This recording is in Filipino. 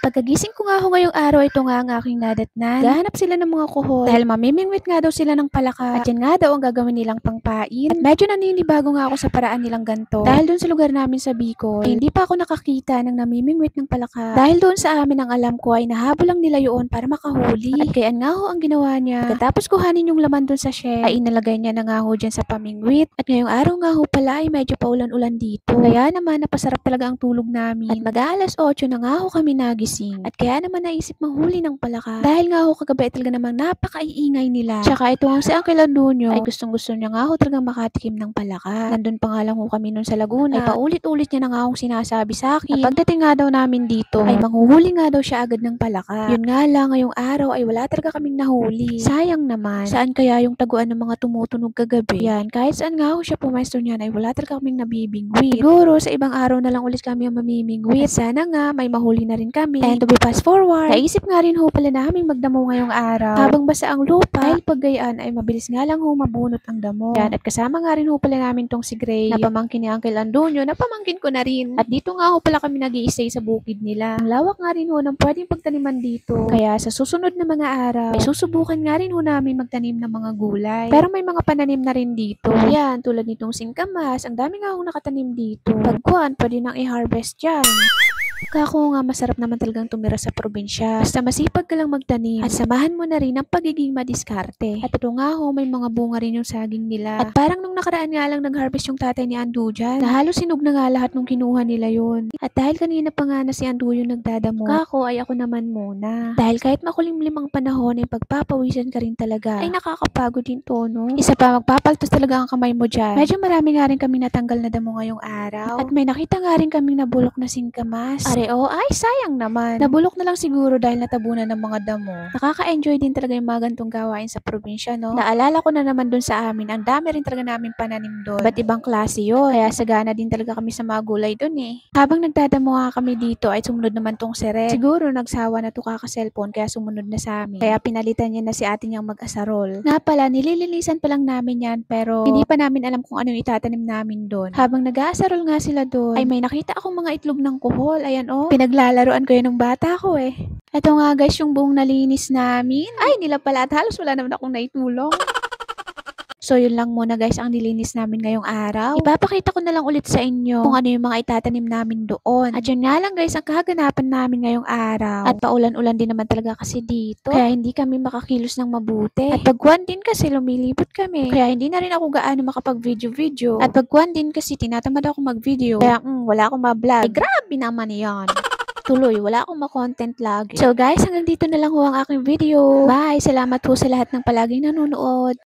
Pagkagising ko nga ho ngayong araw, ito nga ang aking nadatnan. Gahanap sila ng mga kuhol dahil mamimingwit nga daw sila ng palaka at yan nga daw ang gagawin nilang pangpain. At medyo naninibago nga ako sa paraan nilang ganto dahil doon sa lugar namin sa Bicol ay hindi pa ako nakakita ng namimingwit ng palaka. Dahil doon sa amin ang alam ko ay nahabol lang nila yun para makahuli. At kaya nga ho ang ginawa niya, pagkatapos kuhanin yung laman doon sa shell ay inalagay niya na nga ho dyan sa pamingwit. At ngayong araw nga ho pala ay medyo paulan-ulan dito. Kaya naman napasarap talaga ang tulog namin. At mag-aalas 8 na nga ho kami nagising. At kaya naman naisip manghuli ng palaka. Dahil nga ho kagabi talaga namang napakaiingay nila. Tsaka ito ang si Uncle Andunyo ay gustong-gusto niya nga ho talagang makatikim ng palaka. Nandun pa nga lang ho kami nun sa Laguna. Ay paulit-ulit niya na nga hong sinasabi sa akin. At pagdating nga daw namin dito ay manghuhuli nga daw siya agad ng palaka. Yun nga lang ngayong araw ay wala talaga kaming nahuli. Sayang naman. Saan kaya yung taguan ng mga tumutunog kagabi? Yan, kahit saan nga ho siya pumesto niyan ay wala talaga kaming nabibingwit. Siguro sa ibang araw na lang ulit kami ang mamimingwit. At sana nga may mahuli na rin kami. And to be fast forward, naisip nga rin ho pala naming magdamo ngayong araw. Habang basa ang lupa, dahil paggayaan ay mabilis nga lang ho mabunot ang damo. Yan, at kasama nga rin ho pala namin tong si Gray, na pamangkin ni Uncle Andunyo, na pamangkin ko na rin. At dito nga ho pala kami nag-i-stay sa bukid nila. Ang lawak nga rin ho ng pwedeng pagtaniman dito. Kaya sa susunod na mga araw, ay susubukan nga rin ho namin magtanim ng mga gulay. Pero may mga pananim na rin dito. Yan, tulad nitong singkamas, ang dami nga ho nakatanim dito. Pagkuhan, pwede nang i-harvest yan. Kako nga masarap naman talagang tumira sa probinsya. Basta masipag ka lang magtanim at samahan mo na rin ang pagiging madiskarte. At ito nga ho, may mga bunga rin yung saging nila. At parang nung nakaraan nga lang nag-harvest yung tatay ni Andu dyan, na halos sinog na nga lahat nung kinuha nila yun. At dahil kanina pa nga na si Andu yung nagdadamo, kako ay ako naman muna. Dahil kahit makulimlim ang panahon ay pagpapawisan ka rin talaga, ay nakakapagod din to, no? Isa pa, magpapaltos talaga ang kamay mo dyan. Medyo marami nga rin kami natanggal na damo ngayong araw. At may nakita nga rin kaming nabulok na singkamas. Areo, ay sayang naman. Nabulok na lang siguro dahil natabunan ng mga damo. Nakaka-enjoy din talaga yung mga gantong gawain sa probinsya, no? Naalala ko na naman dun sa amin, ang dami rin talaga namin pananim doon. Iba't ibang klase yun. Kaya sagana din talaga kami sa mga gulay dun eh. Habang nagdadamo nga kami dito ay sumunod naman tong sere. Siguro nagsawa na to kaka-cellphone kaya sumunod na sa amin. Kaya pinalitan niya na si ate niyang mag-asarol. Nga pala, nililinisan pa lang namin yan pero hindi pa namin alam kung ano yung itatanim namin doon. Habang nag-aasarol nga sila doon ay may nakita akong mga itlog ng kuhol. Ayan oh, pinaglalaruan ko yun ng bata ko eh. Ito nga guys yung buong nalinis namin. Ay nila pala at halos wala naman akong naitulong. So yun lang muna guys ang nilinis namin ngayong araw. Ipapakita ko na lang ulit sa inyo kung ano yung mga itatanim namin doon. At yun nga lang guys ang kahaganapan namin ngayong araw. At paulan-ulan din naman talaga kasi dito. Kaya hindi kami makakilos ng mabuti. At pagkuhan din kasi lumilipot kami. Kaya hindi na rin ako gaano makapag-video-video. At pagkuhan din kasi tinatamad ako mag-video. Kaya wala akong ma-vlog. Eh grabe naman yan. Tuloy, wala akong ma-content lagi. So guys, hanggang dito na lang ho ang aking video. Bye! Salamat po sa lahat ng palaging nanonood.